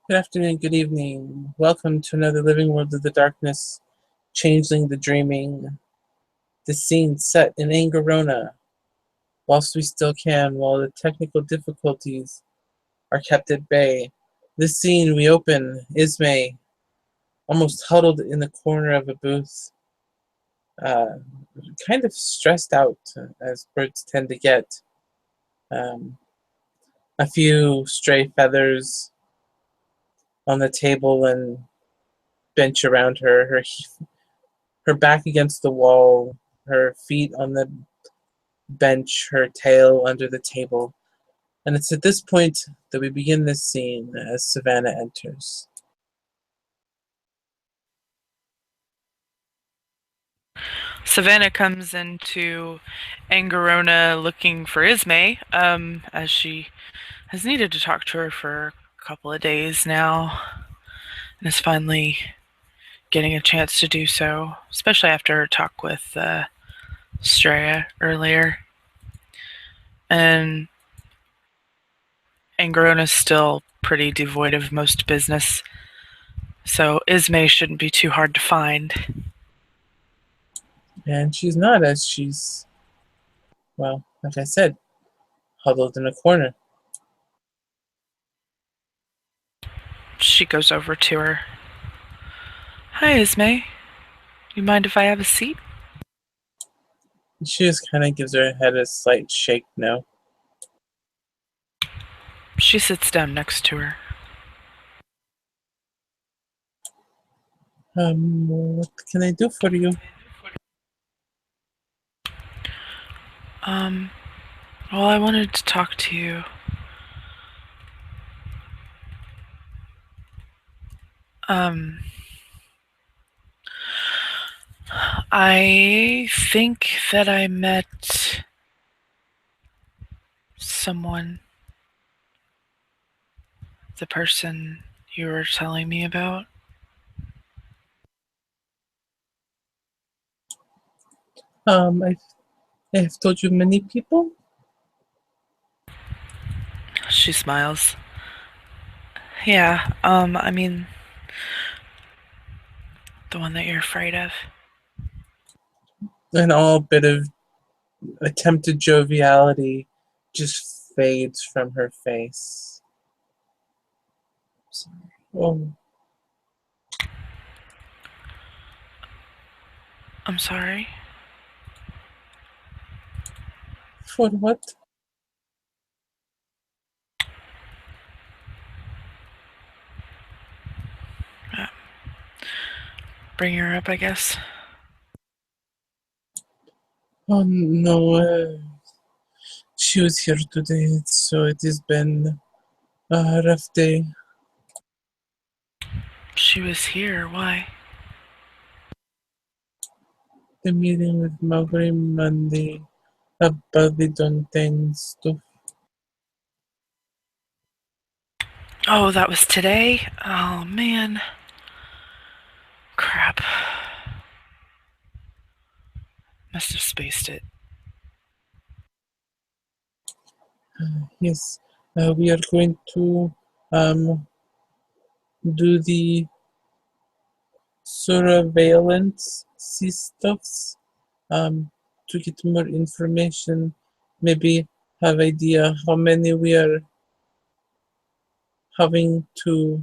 Good afternoon, good evening. Welcome to another Living World of the Darkness, Changeling the Dreaming. The scene set in Angerona, whilst we still can, while the technical difficulties are kept at bay. This scene we open, Ismay, almost huddled in the corner of a booth, uh, kind of stressed out, as birds tend to get. Um, a few stray feathers on the table and bench around her, her back against the wall, her feet on the bench, her tail under the table. And it's at this point that we begin this scene as Savannah enters. Savannah comes into Angerona looking for Ismay, as she has needed to talk to her for a couple of days now, and is finally getting a chance to do so, especially after her talk with Straya earlier. And Angerona's still pretty devoid of most business, so Ismay shouldn't be too hard to find. And she's not, as she's, well, like I said, huddled in a corner. She goes over to her. Hi, Ismay. You mind if I have a seat? She just kind of gives her head a slight shake no. She sits down next to her. What can I do for you? Um, well, I wanted to talk to you. Um, I think that I met someone, the person you were telling me about. I've told you many people. She smiles. Yeah, I mean, the one that you're afraid of. And all bit of attempted joviality just fades from her face. Oh, I'm sorry. for what? Uh, bring her up, I guess. Oh no, she was here today, so it has been a rough day. She was here. Why? The meeting with Mowgli Monday about the Dontain stuff. Oh, that was today? Oh, man. Crap. Must have spaced it. Yes, we are going to um, do the surveillance stuffs to get more information. Maybe have idea how many we are having to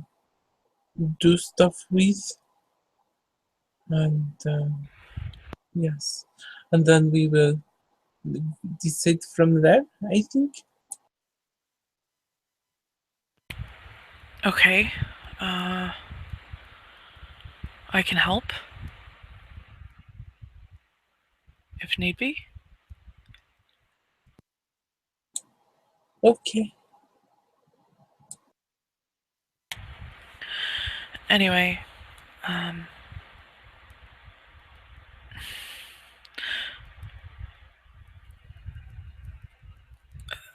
do stuff with, and yes, and then we will decide from there, I think. Okay. Uh, I can help if need be. Okay. Anyway, um,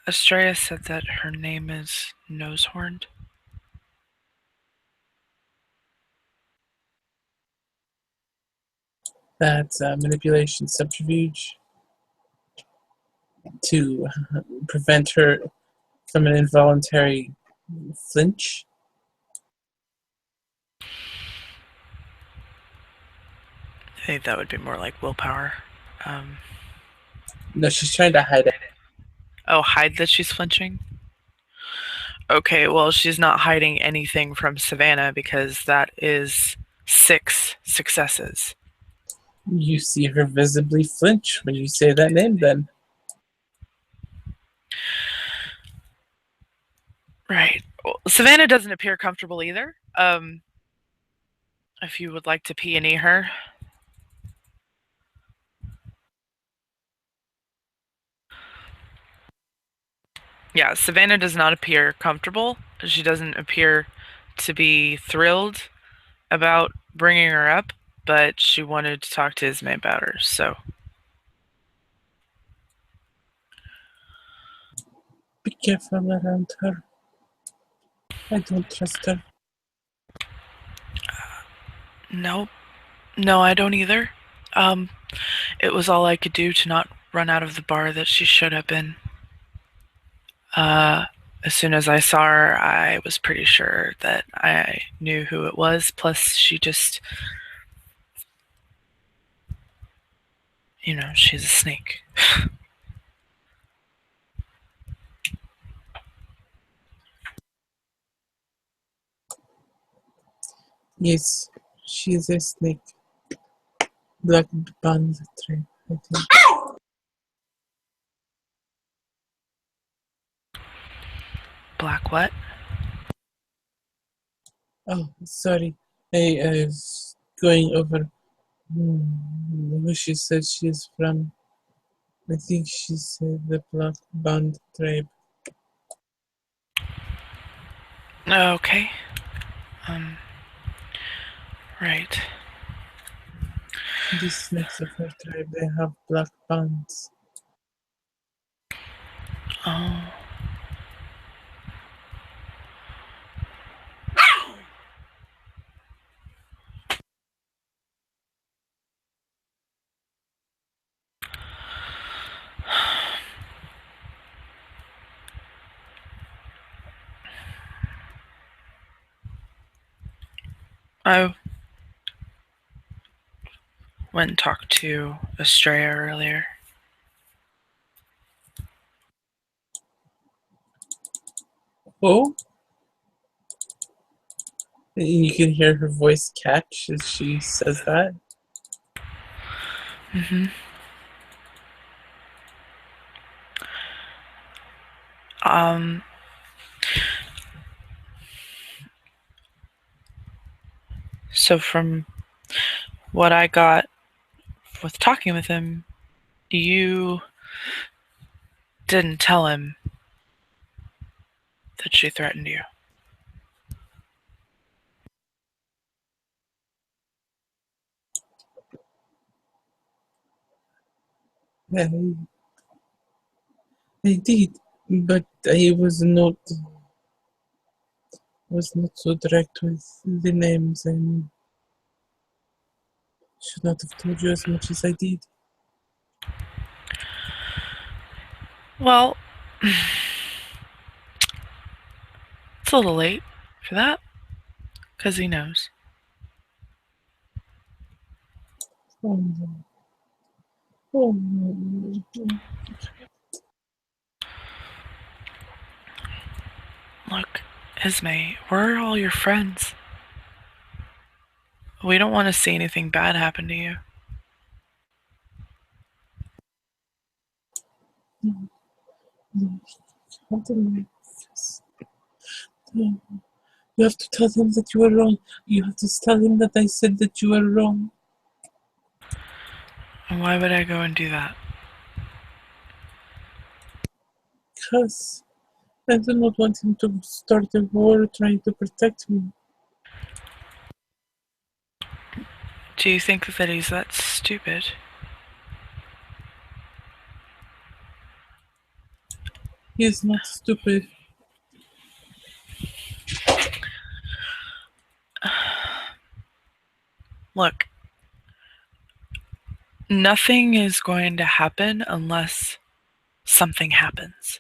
Estrella said that her name is Nosehorned. That's manipulation subterfuge to prevent her from an involuntary flinch. think that would be more like willpower. Um, No, she's trying to hide it. oh, hide that she's flinching? Okay, well, she's not hiding anything from Savannah because that is 6 successes. You see her visibly flinch when you say that name, then. Right. Well, Savannah doesn't appear comfortable either. If you would like to peony her. Yeah, Savannah does not appear comfortable. She doesn't appear to be thrilled about bringing her up, but she wanted to talk to Ismay about her, so. Be careful around her. I don't trust her. Nope. No, I don't either. Um, it was all I could do to not run out of the bar that she showed up in. As soon as I saw her, I was pretty sure that I knew who it was. Plus, she just, she's a snake. Yes, she is a snake. Black band tribe, I think. Black what? Oh, sorry. I was going over who she said she is from. I think she said the Black Band tribe. Okay. Right. These snakes of her tribe, they have black bands. Oh. I went and talked to Estrella earlier. Oh? And you can hear her voice catch as she says that. Mm-hmm. So from what I got with talking with him, you didn't tell him that she threatened you. I, I did, but I was not so direct with the names and should not have told you as much as I did. Well, it's a little late for that, because he knows. Oh no. Oh no. Look, Ismay, we're all your friends. We don't want to see anything bad happen to you. No, no, can't tell me this. No. You have to tell him that you were wrong. You have to tell him that I said that you were wrong. And why would I go and do that? Because I do not want him to start a war trying to protect me. Do you think that he's that stupid? He is not stupid. Look, nothing is going to happen unless something happens.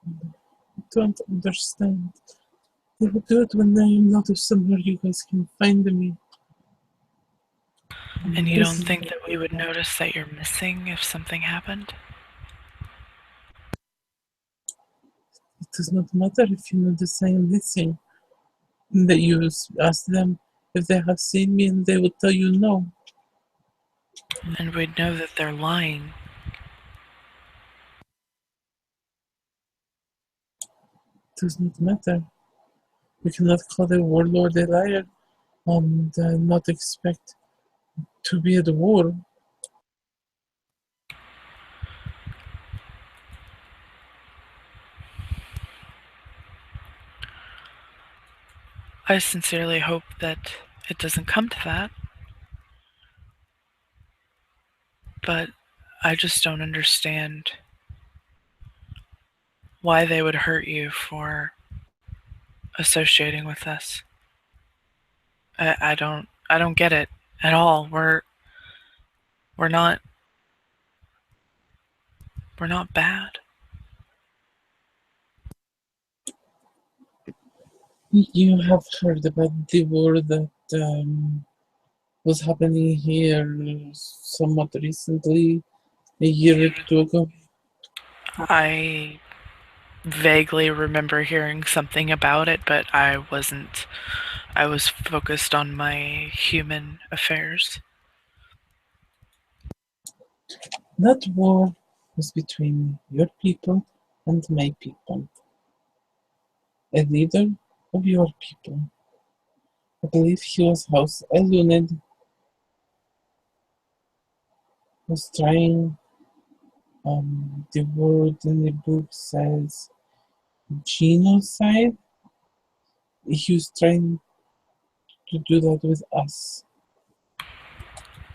I don't understand. They will do it when I am not somewhere you guys can find me. And you don't This think that we would notice that you're missing if something happened? it does not matter if you notice I am missing. That you ask them if they have seen me, and they will tell you no. And we'd know that they're lying. It does not matter. We cannot call the warlord a liar and not expect to be at war. I sincerely hope that it doesn't come to that, but I just don't understand why they would hurt you for associating with us. I don't get it at all. We're not we're not bad. You have heard about the war that was happening here somewhat recently, a year or two ago. I vaguely remember hearing something about it, but I wasn't. I was focused on my human affairs. That war was between your people and my people. A leader of your people, I believe he was House Eluned, was trying, the word in the book says genocide. He was trying to do that with us.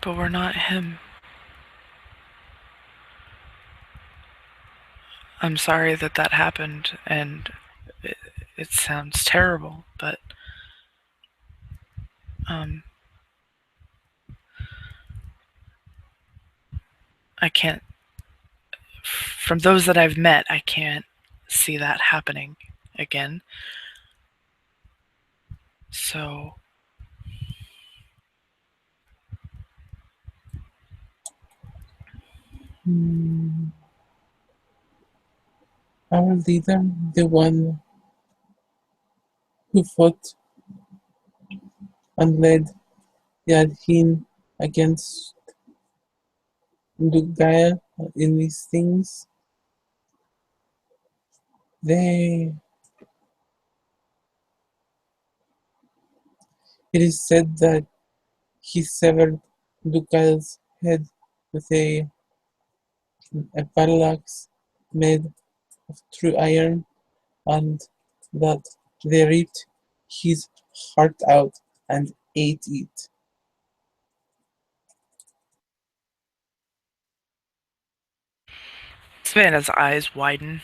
But we're not him. I'm sorry that that happened, and it, it sounds terrible, but um, I can't. From those that I've met, I can't see that happening again. So Hmm. Our leader, the one who fought and led Yadhin against Dugaya in these things, they it is said that he severed Dugaya's head with a parallax made of true iron, and that they ripped his heart out and ate it. Savannah's eyes widen.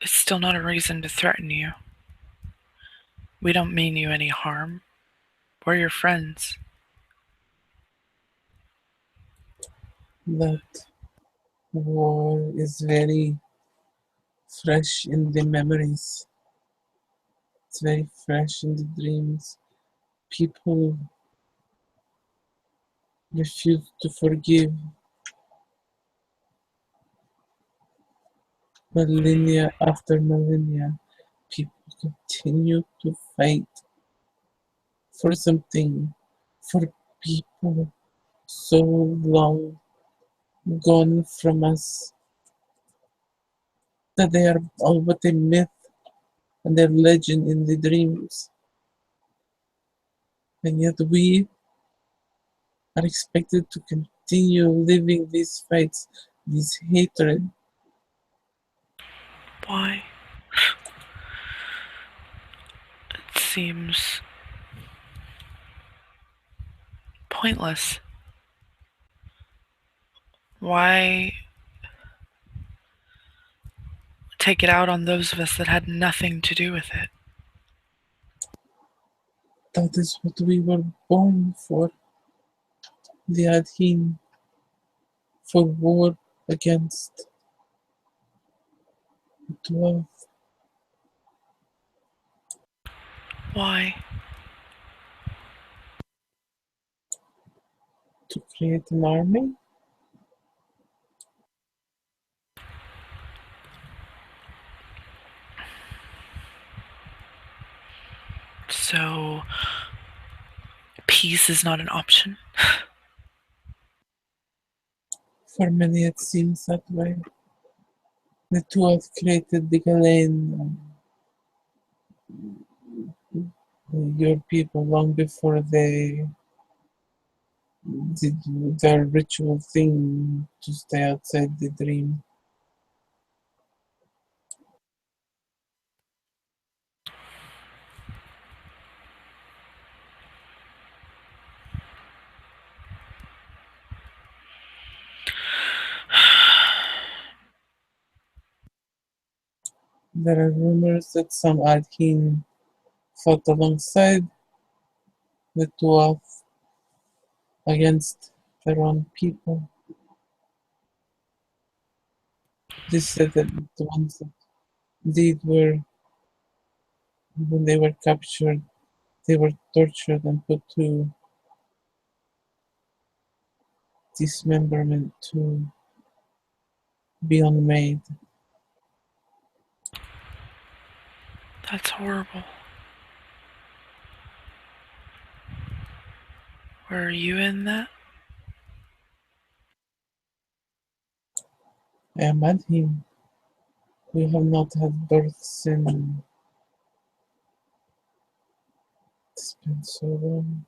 It's still not a reason to threaten you. We don't mean you any harm. We're your friends. That war is very fresh in the memories. It's very fresh in the dreams. People refuse to forgive. Millennia after millennia, people continue to fight for something, for people so long gone from us that they are all but a myth and a legend in the dreams. And yet we are expected to continue living these fights, this hatred. Why? It seems pointless. Why take it out on those of us that had nothing to do with it? That is what we were born for. The Adhin, for war against the Dwarf, Why? to create an army. So, peace is not an option? For many it seems that way. The Dwarf created the Galen, your people, long before they did their ritual thing to stay outside the dream. There are rumors that some Adhin fought alongside the Dwarf against their own people. They said that the ones that did were, when they were captured, they were tortured and put to dismemberment to be unmade. That's horrible. Were you in that? I am Adhin. We have not had births in it's been so long.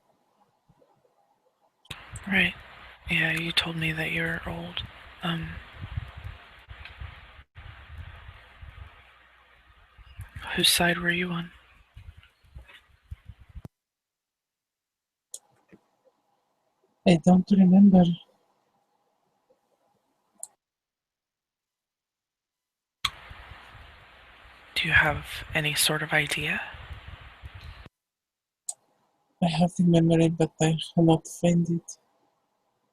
Right. Yeah, you told me that you're old. Um, whose side were you on? I don't remember. Do you have any sort of idea? I have the memory, but I cannot find it.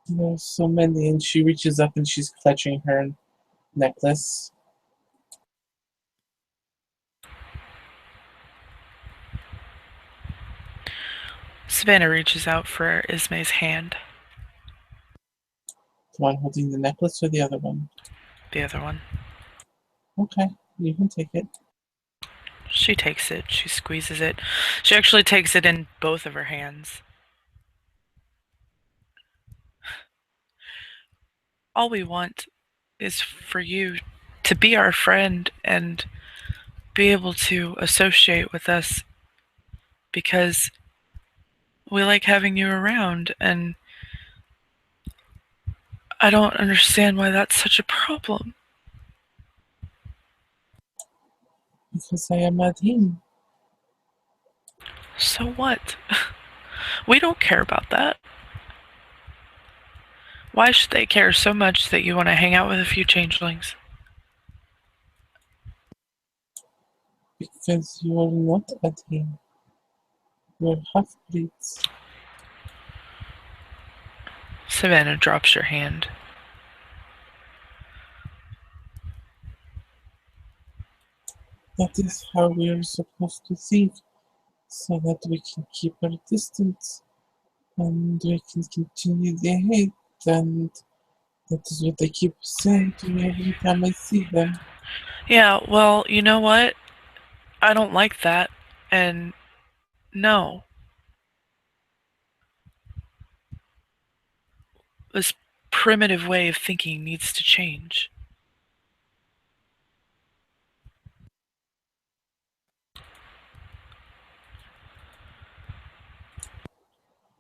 There are so many, and she reaches up and she's clutching her necklace. Savannah reaches out for Ismay's hand, The one holding the necklace or the other one? the other one. Okay, you can take it. She takes it, she squeezes it. She actually takes it in both of her hands. All we want is for you to be our friend and be able to associate with us because we like having you around, and I don't understand why that's such a problem. Because I am at him. So what? We don't care about that. Why should they care so much that you want to hang out with a few changelings? Because you are not at him. You are half-breeds. Savannah drops your hand. That is how we are supposed to think, so that we can keep our distance and we can continue the hate. And that is what I keep saying to me every time I see them. Yeah, well, you know what? I don't like that. And no, this primitive way of thinking needs to change.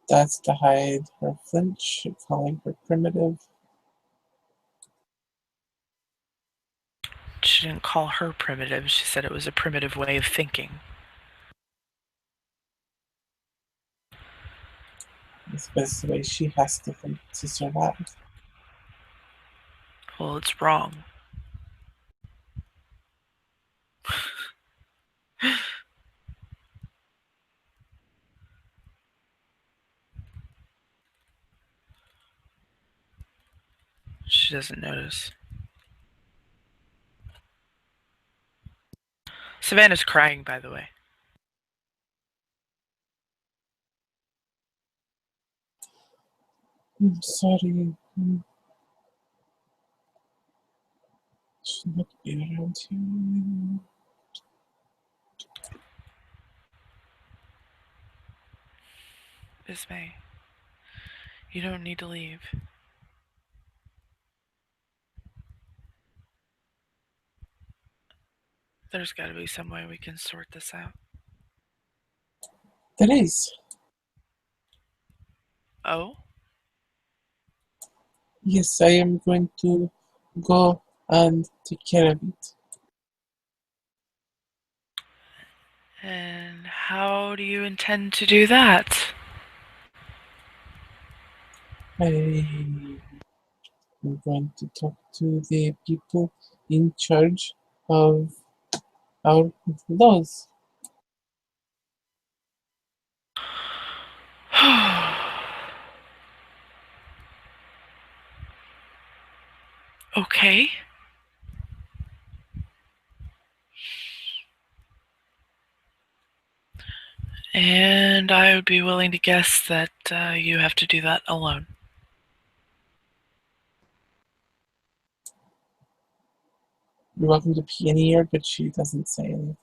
That's to hide her flinch, calling her primitive. She didn't call her primitive, she said it was a primitive way of thinking. It's the best way she has to think to survive. Well, it's wrong. She doesn't notice. Savannah's crying, by the way. I'm sorry. Should not be around here anymore. Ismay, you don't need to leave. There's gotta be some way we can sort this out. There is. Oh? Yes, I am going to go and take care of it. And how do you intend to do that? I'm going to talk to the people in charge of our laws. Okay. And I would be willing to guess that you have to do that alone. You're welcome to pee in ear, but she doesn't say anything.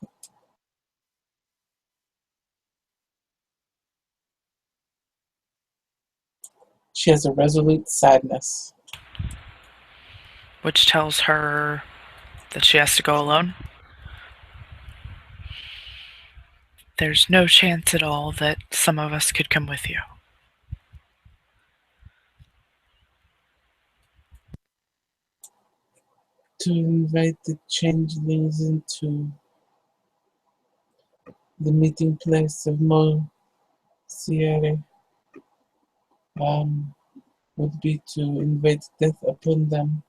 She has a resolute sadness. Which tells her that she has to go alone. There's no chance at all that some of us could come with you. To invite the changelings into the meeting place of Mo Sierra would be to invite death upon them.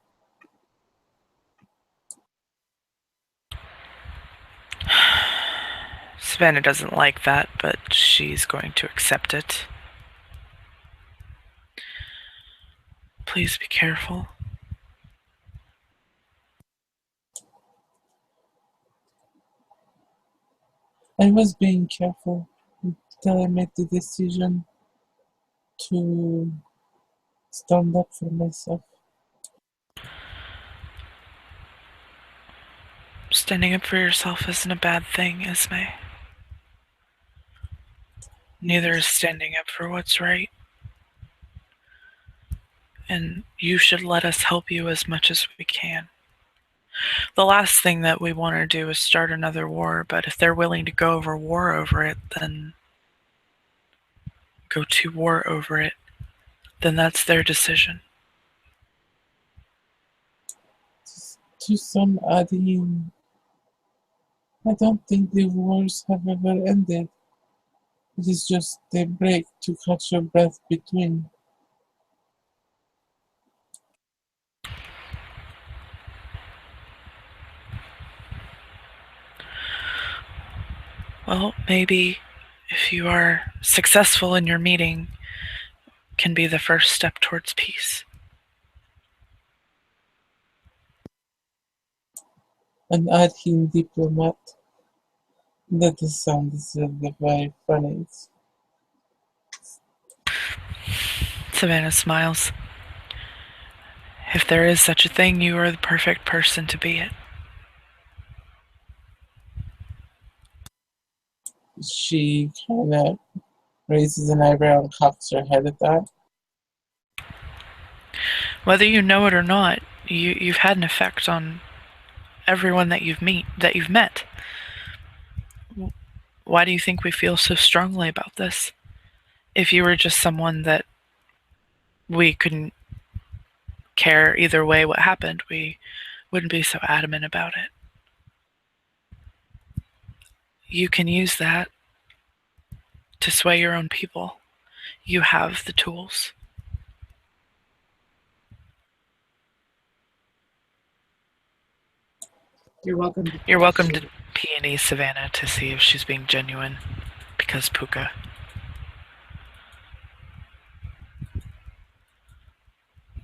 Savannah doesn't like that, but she's going to accept it. Please be careful. I was being careful until I made the decision to stand up for myself. Standing up for yourself isn't a bad thing, Ismay. Neither is standing up for what's right. And you should let us help you as much as we can. The last thing that we want to do is start another war, but if they're willing to go over war over it, then go to war over it. Then that's their decision. To some adding, I don't think the wars have ever ended. It is just a break to catch your breath between. Well, maybe if you are successful in your meeting, can be the first step towards peace. An adding diplomat. That does sound very funny. Savannah smiles. If there is such a thing, you are the perfect person to be it. She kind of raises an eyebrow and cocks her head at that. Whether you know it or not, you've had an effect on everyone that you've met. Why do you think we feel so strongly about this? If you were just someone that we couldn't care either way what happened, we wouldn't be so adamant about it. You can use that to sway your own people. You have the tools. You're welcome to Peony Savannah to see if she's being genuine. Because Puka.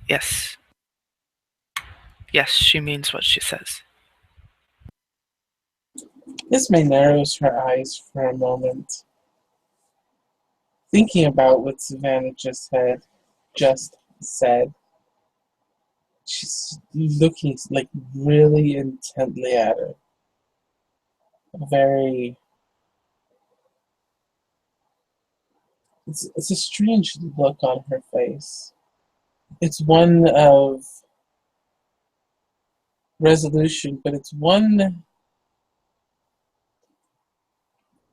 Yes. Yes, she means what she says. Ismay narrows her eyes for a moment, thinking about what Savannah just said. She's looking like really intently at her. Very. It's a strange look on her face. It's one of resolution, but it's one.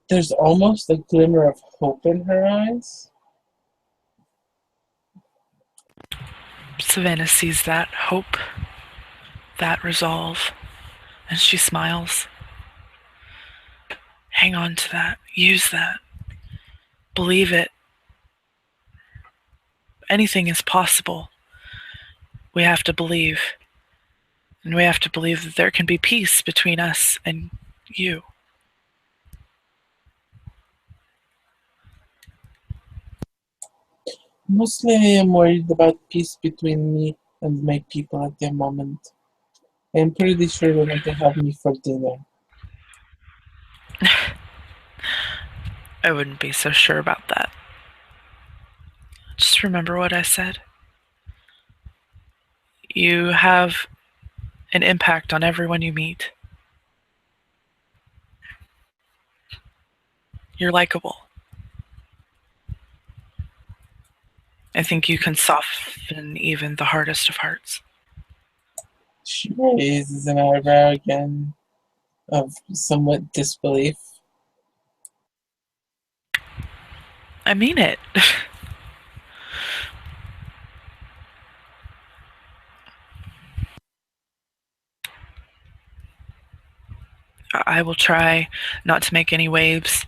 There's almost a glimmer of hope in her eyes. Savannah sees that hope, that resolve, and she smiles. Hang on to that. Use that. Believe it. Anything is possible. We have to believe. And we have to believe that there can be peace between us and you. Mostly I am worried about peace between me and my people at the moment. I am pretty sure they want to have me for dinner. I wouldn't be so sure about that. Just remember what I said. You have an impact on everyone you meet. You're likable. I think you can soften even the hardest of hearts. She raises an eyebrow again, of somewhat disbelief. I mean it. I will try not to make any waves.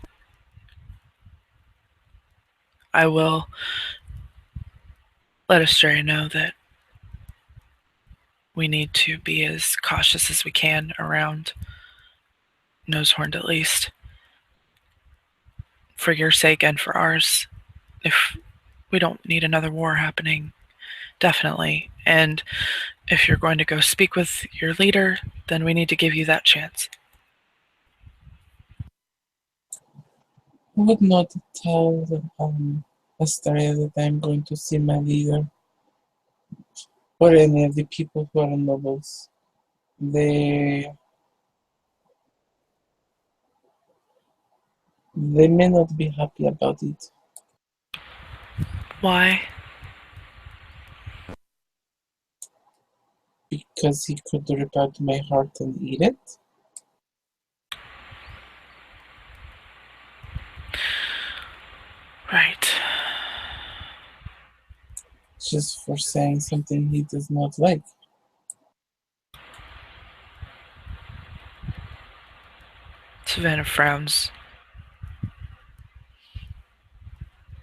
I will let Astrea know that we need to be as cautious as we can around Nosehorn, at least. For your sake and for ours. If we don't need another war happening, definitely. And if you're going to go speak with your leader, then we need to give you that chance. I would not tell Asteria that I'm going to see my leader or any of the people who are nobles. They may not be happy about it. Why? Because he could rip out my heart and eat it? Right. Just for saying something he does not like. Savannah frowns.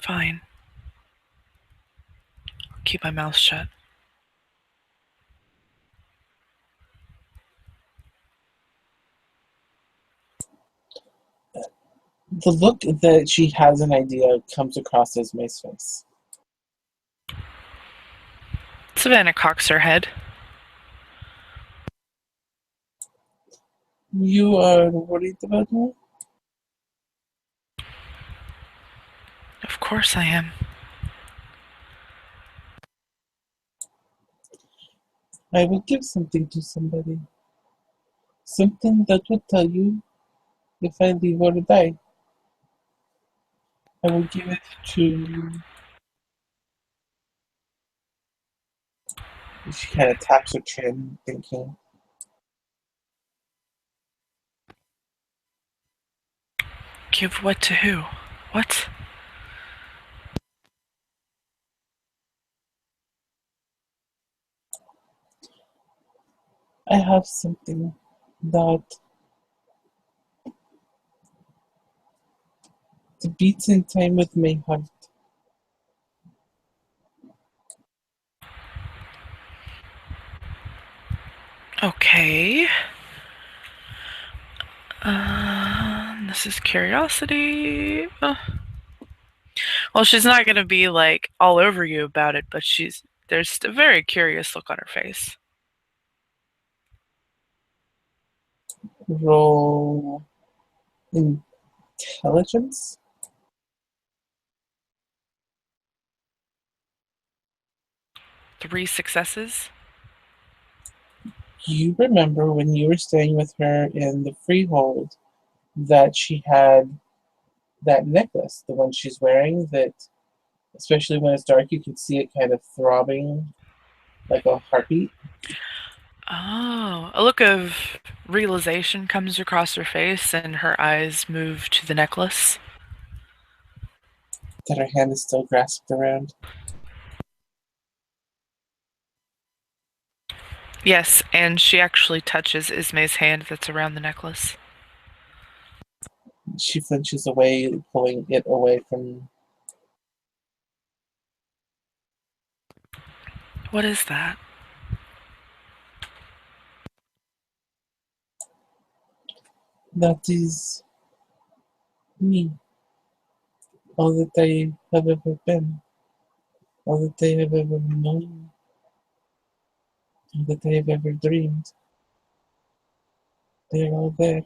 Fine. I'll keep my mouth shut. The look that she has an idea comes across as my face. Savannah cocks her head. You are worried about me? Of course I am. I will give something to somebody. Something that would tell you if I live or die. I will give it to. She kind of taps her chin, thinking. Give what to who? What? I have something that beats in time with my heart. Okay. curiosity. Well, she's not going to be like all over you about it, but there's a very curious look on her face. Roll intelligence. 3 successes. You remember when you were staying with her in the freehold that she had that necklace, the one she's wearing, that especially when it's dark you can see it kind of throbbing like a heartbeat. Oh, a look of realization comes across her face, and her eyes move to the necklace. That her hand is still grasped around. Yes, and she actually touches Ismay's hand that's around the necklace. She flinches away, pulling it away from. What is that? That is me. All that I have ever been. All that I have ever known. All that I have ever dreamed. They are all there,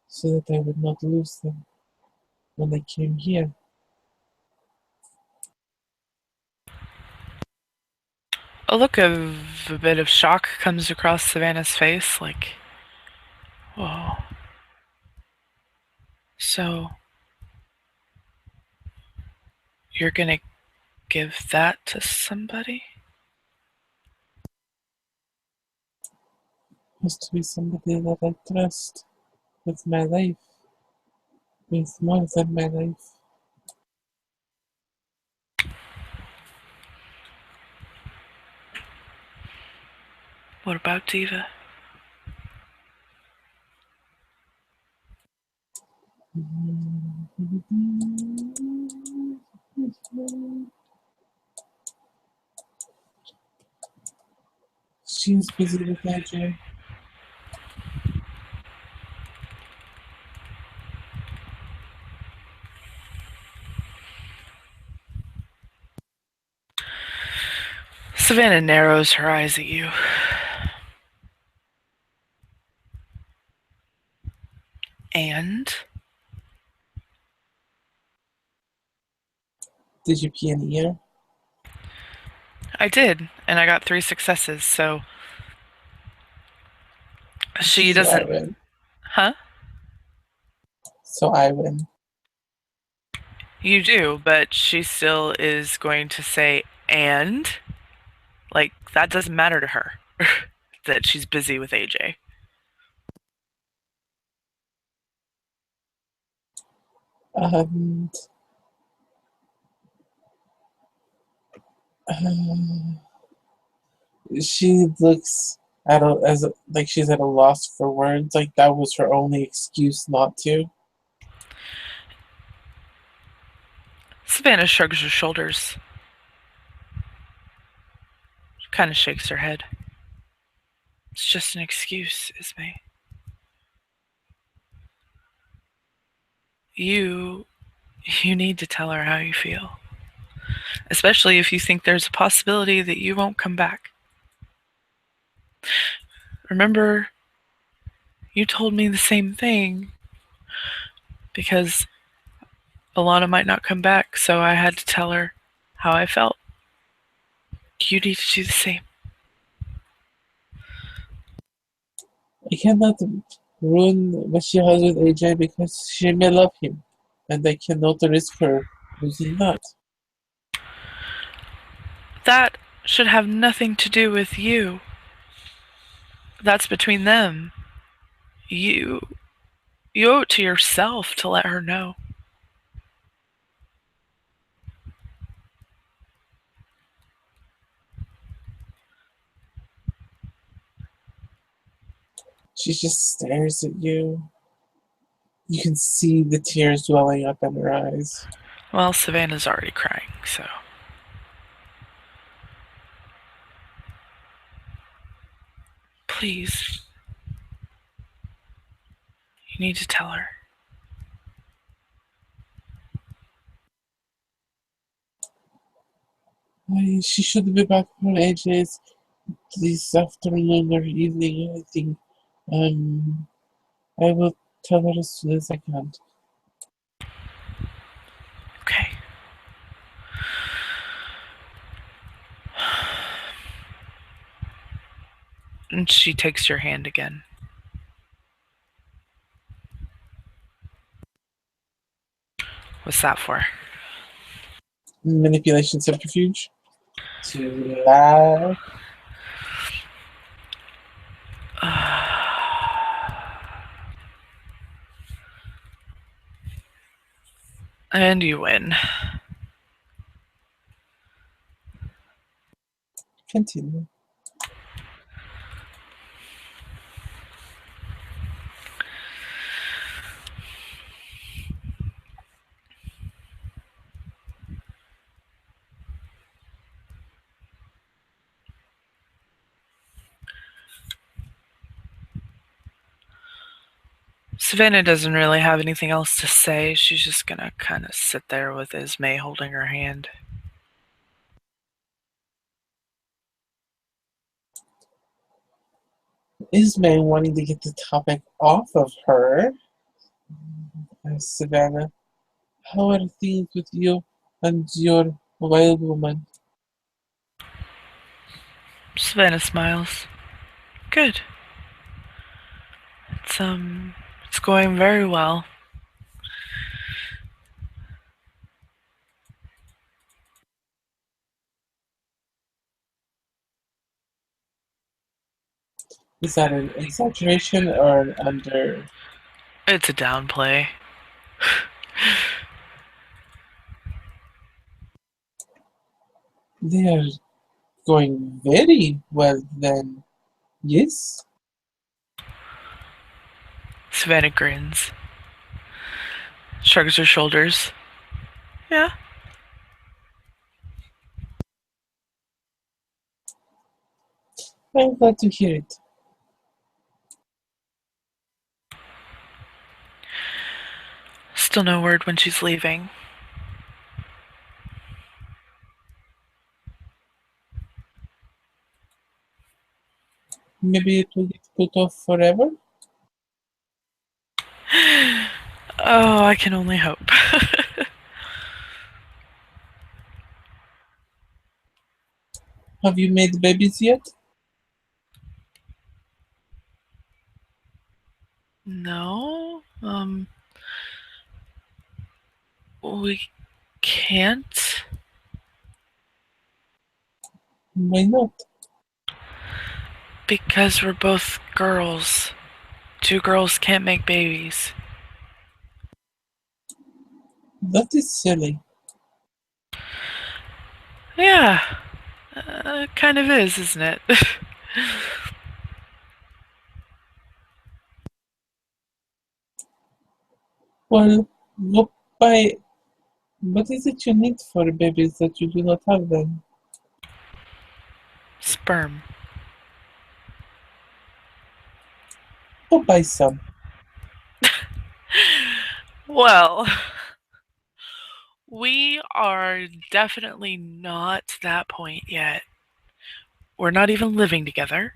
so that I would not lose them when I came here. A look of a bit of shock comes across Savannah's face, like, whoa. So, you're gonna give that to somebody? Has to be somebody that I trust with my life, with more than my life. What about Diva? She's busy with AJ. Savannah narrows her eyes at you. And? Did you pee in the ear? I did, and I got 3 successes, so she So I doesn't. win. Huh? So I win. You do, but she still is going to say, and? Like, that doesn't matter to her. That she's busy with AJ. And uh, she looks like she's at a loss for words. Like that was her only excuse not to. Savannah shrugs her shoulders. She kind of shakes her head. It's just an excuse, Ismay. You need to tell her how you feel. Especially if you think there's a possibility that you won't come back. Remember, you told me the same thing because Alana might not come back, so I had to tell her how I felt. You need to do the same. I cannot ruin what she has with AJ because she may love him, and I cannot risk her losing that. That should have nothing to do with you. That's between them. You owe it to yourself to let her know. She just stares at you. You can see the tears welling up in her eyes. Well, Savannah's already crying, so. Please. You need to tell her. She should be back for ages this afternoon or evening, I think. I will tell her as soon as I can. Okay. And she takes your hand again. What's that for? Manipulation subterfuge. To lie. And you win. Continue. Savannah doesn't really have anything else to say. She's just gonna kind of sit there with Ismay holding her hand. Ismay wanting to get the topic off of her. Savannah, how are things with you and your wild woman? Savannah smiles. Good. It's it's going very well. Is that an exaggeration or an under? It's a downplay. They are going very well then. Yes? Savannah grins. Shrugs her shoulders. Yeah. I'm glad to hear it. Still no word when she's leaving. Maybe it will get put off forever? Oh, I can only hope. Have you made babies yet? No. We can't. Why not? Because we're both girls. Two girls can't make babies. That is silly. Yeah. It kind of is, isn't it? Well, look by. What is it you need for babies that you do not have then? Sperm. Go buy some. Well, we are definitely not to that point yet. We're not even living together.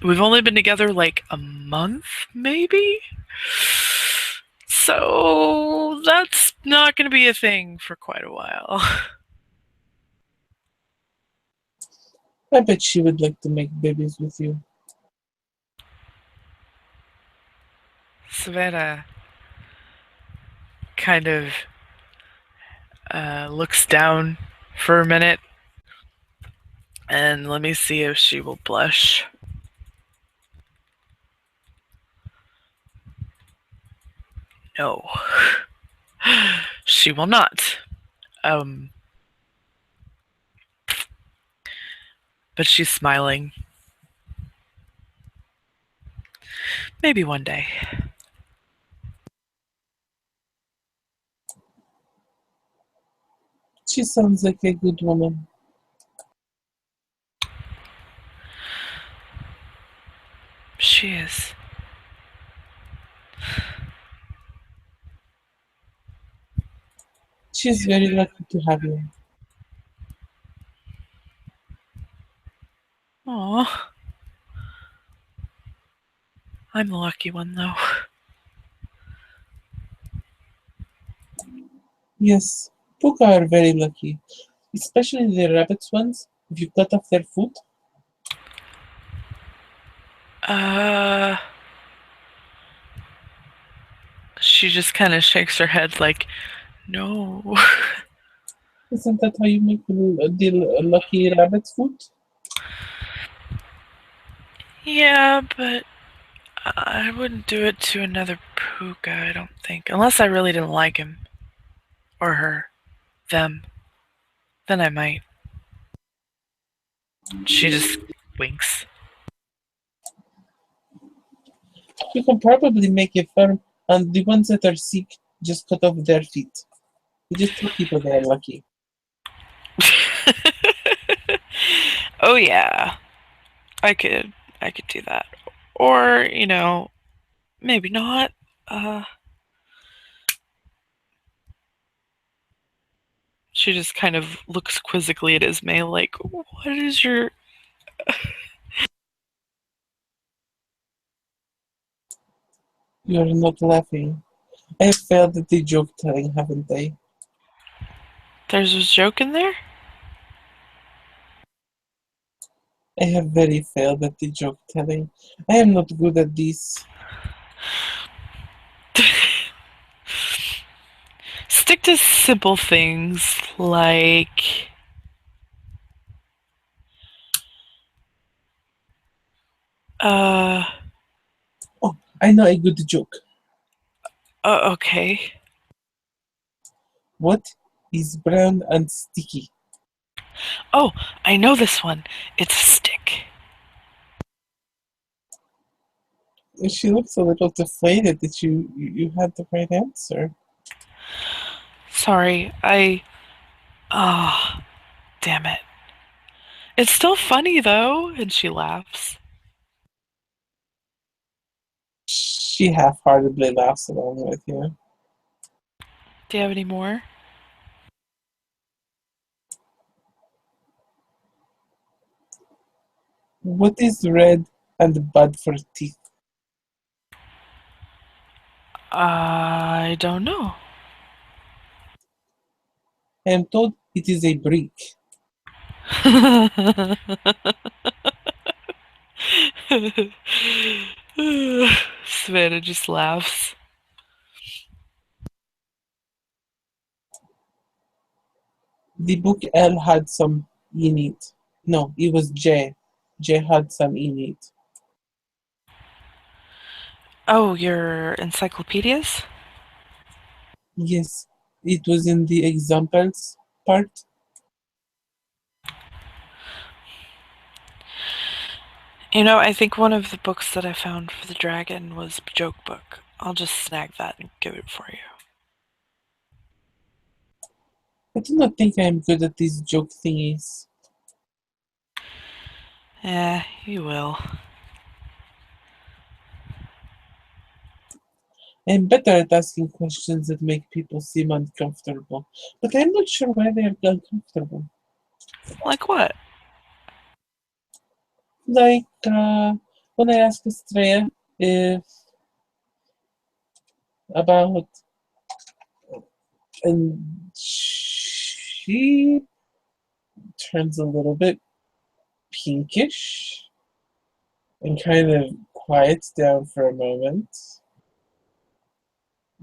We've only been together like a month, maybe? So that's not going to be a thing for quite a while. I bet she would like to make babies with you. Savannah kind of looks down for a minute, and let me see if she will blush. No, she will not. But she's smiling. Maybe one day. She sounds like a good woman. She is. She's very lucky to have you. Aw. I'm the lucky one, though. Yes, puka are very lucky, especially the rabbits ones. If you cut off their foot, Uh. She just kind of shakes her head like, no. isn't that how you make the lucky rabbit's foot? Yeah, but I wouldn't do it to another puka, I don't think. Unless I really didn't like him. Or her. Them. Then I might. She just winks. You can probably make a farm, and the ones that are sick just cut off their feet. You just tell people they are lucky. Oh yeah. I could I could do that. Or, maybe not. Uh she just kind of looks quizzically at Ismay like, what is your You are not laughing. I have failed at the joke telling, haven't I? there's a joke in there? I have very failed at the joke telling. I am not good at this. Stick to simple things like uh Oh, I know a good joke. okay. What is brown and sticky? Oh, I know this one. It's a stick. She looks a little deflated that you had the right answer. Sorry, oh, damn it. It's still funny though, and she laughs. She half-heartedly laughs along with you. Do you have any more? What is red and bad for teeth? I don't know. I am told it is a brick. Savannah just laughs. The book L had some in it. No, it was J. J had some in it. Oh, your encyclopedias? Yes, it was in the examples part. I think one of the books that I found for the dragon was a joke book. I'll just snag that and give it for you. I do not think I am good at these joke thingies. You will. I am better at asking questions that make people seem uncomfortable, but I am not sure why they are uncomfortable. Like what? Like when I asked Estrella if about, and she turns a little bit pinkish and kind of quiets down for a moment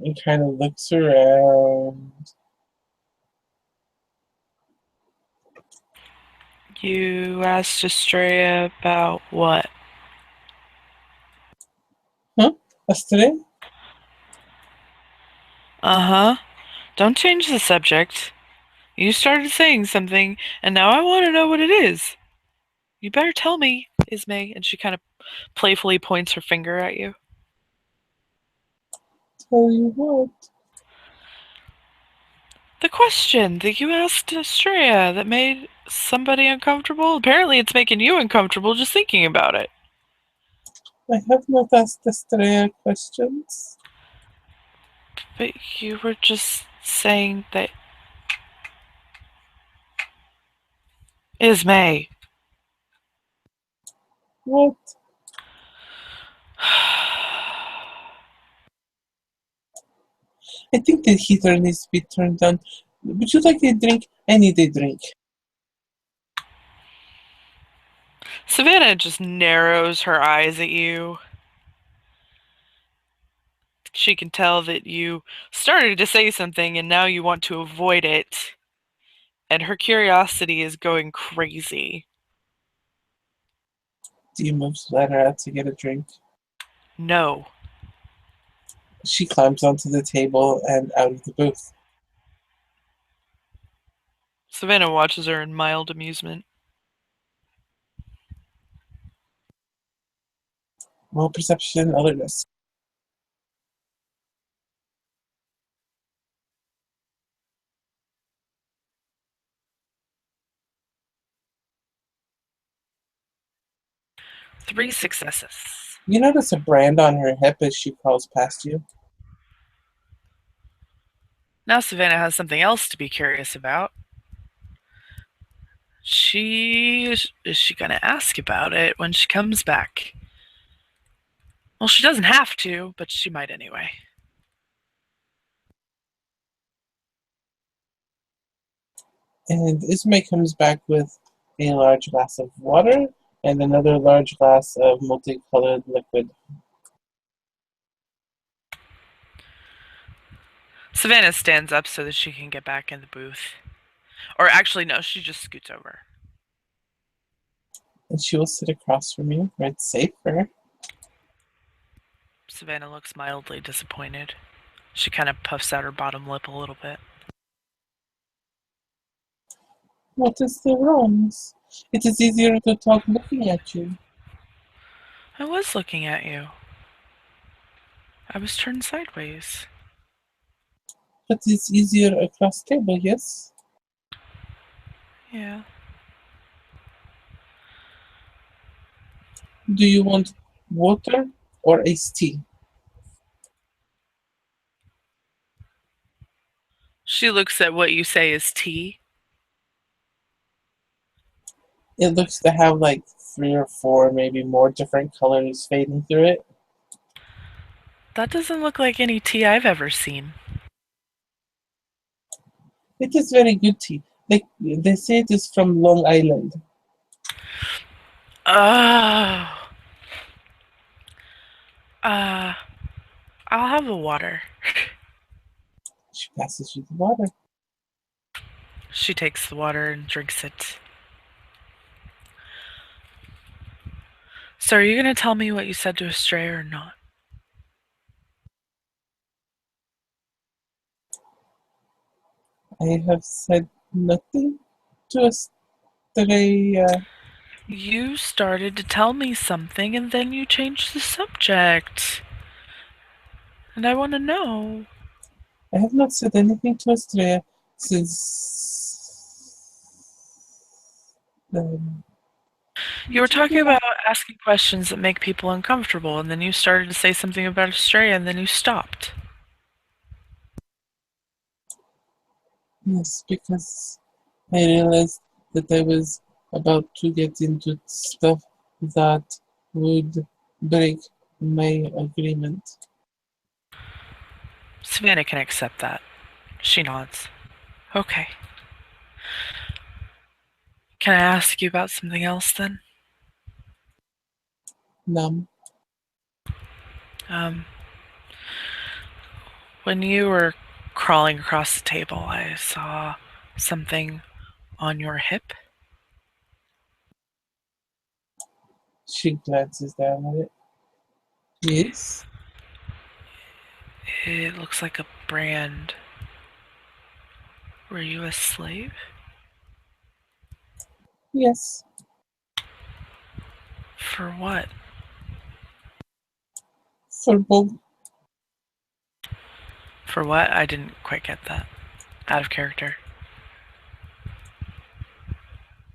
and kind of looks around. You asked Estrella about what? Huh? Estrella? Uh-huh. Don't change the subject. You started saying something, and now I want to know what it is. You better tell me, Ismay. And she kind of playfully points her finger at you. Tell you what. The question that you asked Estrella that made somebody uncomfortable. Apparently, it's making you uncomfortable just thinking about it. I have not asked Estrella questions. But you were just saying that Ismay. What? I think the heater needs to be turned down. Would you like a drink? I need a drink. Savannah just narrows her eyes at you. She can tell that you started to say something and now you want to avoid it. And her curiosity is going crazy. Do you move to let her out to get a drink? No. She climbs onto the table and out of the booth. Savannah watches her in mild amusement. Roll perception, alertness. Three successes. You notice a brand on her hip as she crawls past you. Now Savannah has something else to be curious about. Is she gonna ask about it when she comes back? Well, she doesn't have to, but she might anyway. And Ismay comes back with a large glass of water and another large glass of multicolored liquid. Savannah stands up so that she can get back in the booth. Or actually, no, she just scoots over. And she will sit across from you where it's safer. Savannah looks mildly disappointed. She kind of puffs out her bottom lip a little bit. What is the wrongs? It is easier to talk looking at you. I was looking at you. I was turned sideways. But it's easier across table, yes? Yeah. Do you want water or iced tea? She looks at what you say is tea. It looks to have like 3 or 4, maybe more different colors fading through it. That doesn't look like any tea I've ever seen. It is very good tea. They say it is from Long Island. Oh. Uh, I'll have the water. She passes you the water. She takes the water and drinks it. So are you going to tell me what you said to Astray or not? I have said nothing to Estrella. You started to tell me something and then you changed the subject. And I want to know. I have not said anything to Estrella since. You were talking about asking questions that make people uncomfortable, and then you started to say something about Astray, and then you stopped. Yes, because I realized that I was about to get into stuff that would break my agreement. Savannah can accept that. She nods. Okay. Can I ask you about something else then? Numb. Um, when you were crawling across the table, I saw something on your hip. She glances down at it. Yes. It looks like a brand. Were you a slave? Yes. For what? For both. For what? I didn't quite get that. Out of character.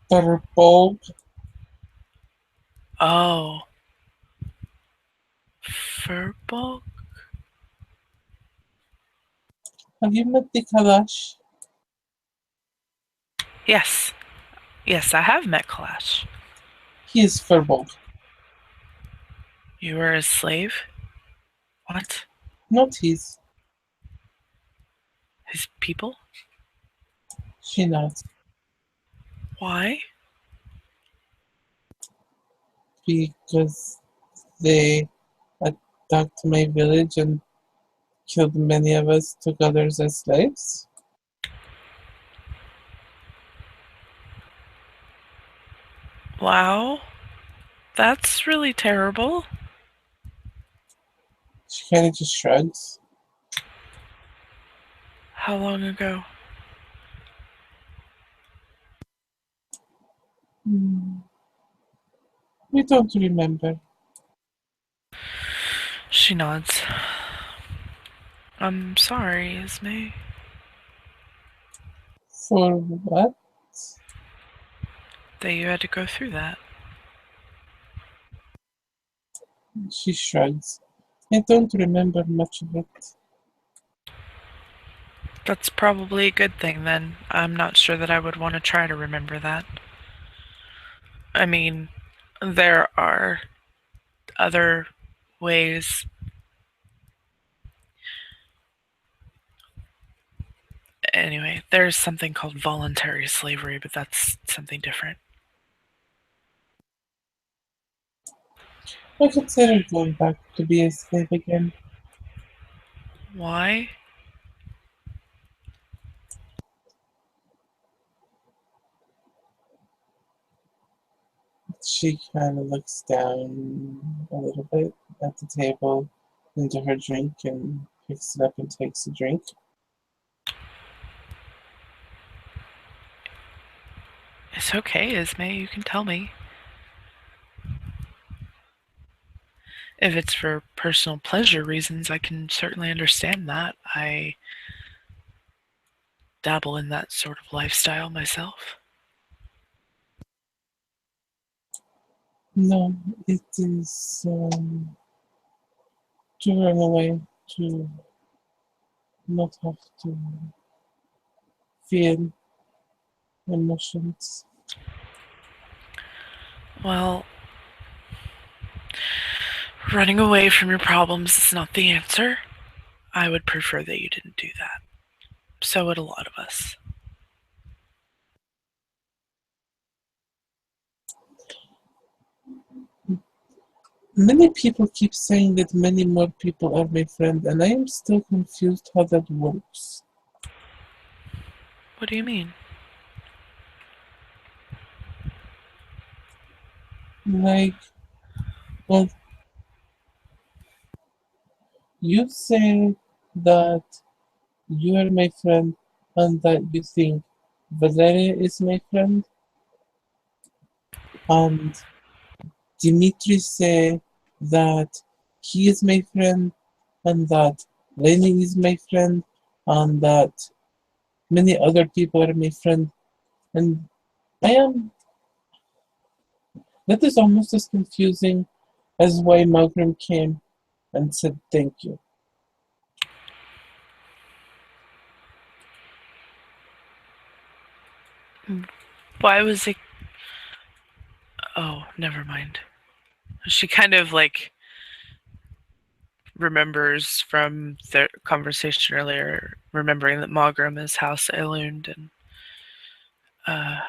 For both. Oh. Furball? Have you met the Kalash? Yes. Yes, I have met Kalash. He is Furbolg. You were a slave? What? Not his. His people? She nods. Why? Because they attacked my village and killed many of us, took others as slaves. Wow. That's really terrible. She kind of just shrugs. How long ago? We don't remember. She nods. I'm sorry, Ismay. For what? That you had to go through that. She shrugs. I don't remember much of it. That's probably a good thing then. I'm not sure that I would want to try to remember that. I mean, there are other ways. Anyway, there's something called voluntary slavery, but that's something different. I consider going back to be a slave again. Why? She kind of looks down a little bit at the table into her drink and picks it up and takes a drink. It's okay, Ismay, you can tell me. If it's for personal pleasure reasons, I can certainly understand that. I dabble in that sort of lifestyle myself. No, it is to run away, to not have to feel emotions. Well, running away from your problems is not the answer. I would prefer that you didn't do that. So would a lot of us. Many people keep saying that many more people are my friend, and I am still confused how that works. What do you mean? Like, well, you say that you are my friend and that you think Valeria is my friend, and Dimitri say that he is my friend and that Lenny is my friend and that many other people are my friend, and I am that is almost as confusing as why Malcolm came and said thank you. Why was it? Oh, never mind. She kind of like remembers from the conversation earlier, remembering that Mogram is house heirloomed and uh,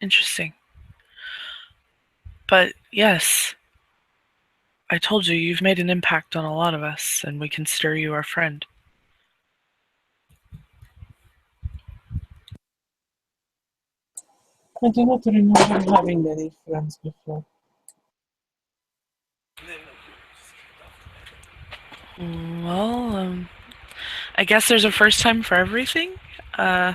interesting. But yes, I told you you've made an impact on a lot of us, and we consider you our friend. I do not remember having many friends before. Well, I guess there's a first time for everything. Uh,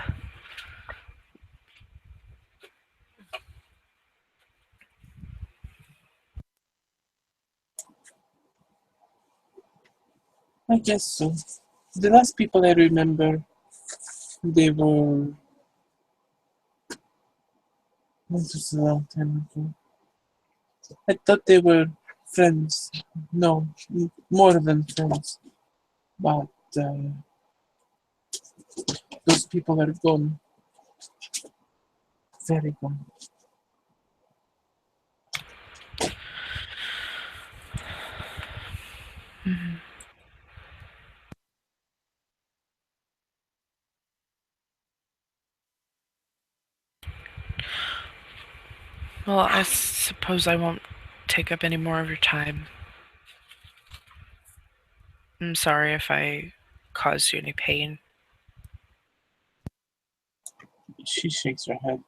I guess so. The last people I remember, they were. This was a long time ago. I thought they were friends. No, more than friends. But uh, those people are gone. Very gone. Mhm. Well, I suppose I won't take up any more of your time. I'm sorry if I caused you any pain. She shakes her head.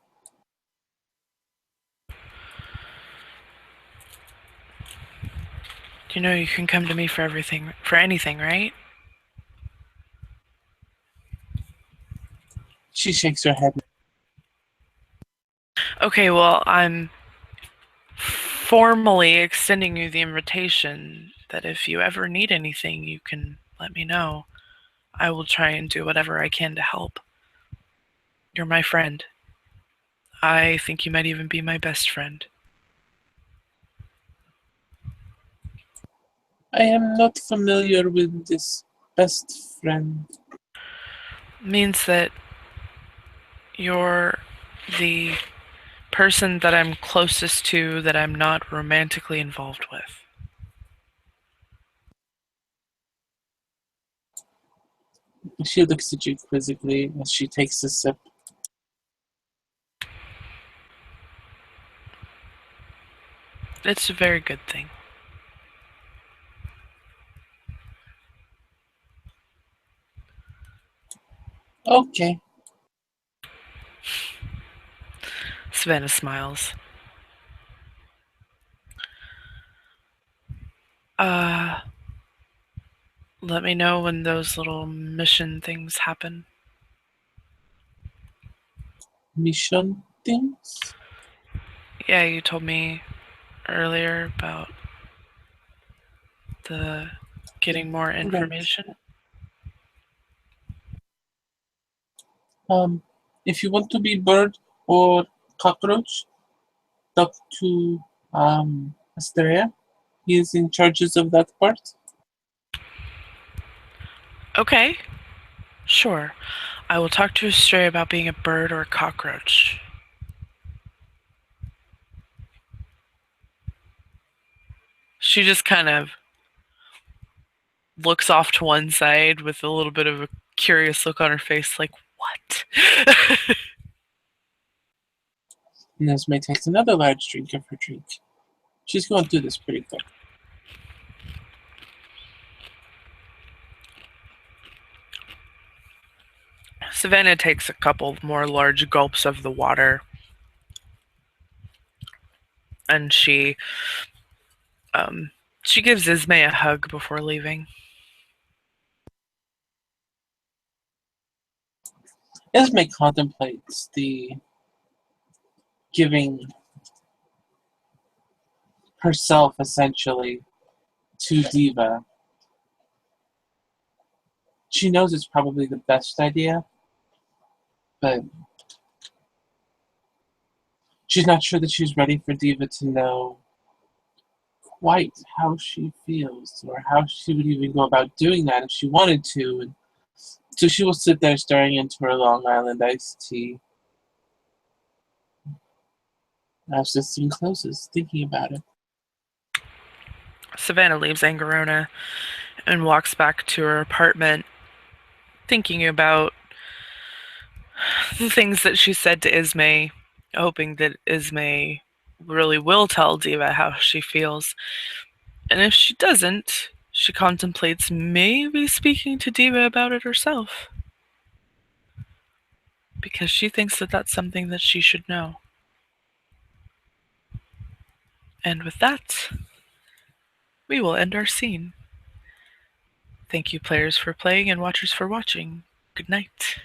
You know you can come to me for everything, for anything, right? She shakes her head. Okay, well, I'm formally extending you the invitation that if you ever need anything, you can let me know. I will try and do whatever I can to help. You're my friend. I think you might even be my best friend. I am not familiar with this best friend. It means that you're the person that I'm closest to that I'm not romantically involved with. She looks at you quizzically as she takes a sip. It's a very good thing. Okay. Savannah smiles. Uh, Let me know when those little mission things happen. Mission things? Yeah, you told me earlier about the getting more Right. information. Um, if you want to be bird or cockroach, talk to Asteria. He is in charges of that part. Okay, sure. I will talk to Astray about being a bird or a cockroach. She just kind of looks off to one side with a little bit of a curious look on her face, like, what? And Esme takes another large drink of her drink. She's going through this pretty quick. Savannah takes a couple more large gulps of the water and um, she gives Ismay a hug before leaving. Esme contemplates the giving herself essentially to Diva. She knows it's probably the best idea, but she's not sure that she's ready for Diva to know quite how she feels or how she would even go about doing that if she wanted to. And so she will sit there staring into her Long Island iced tea as the scene closes, thinking about it. Savannah leaves Angerona and walks back to her apartment, thinking about the things that she said to Ismay, hoping that Ismay really will tell Diva how she feels. And if she doesn't, she contemplates maybe speaking to Diva about it herself. Because she thinks that that's something that she should know. And with that, we will end our scene. Thank you, players, for playing and watchers for watching. Good night.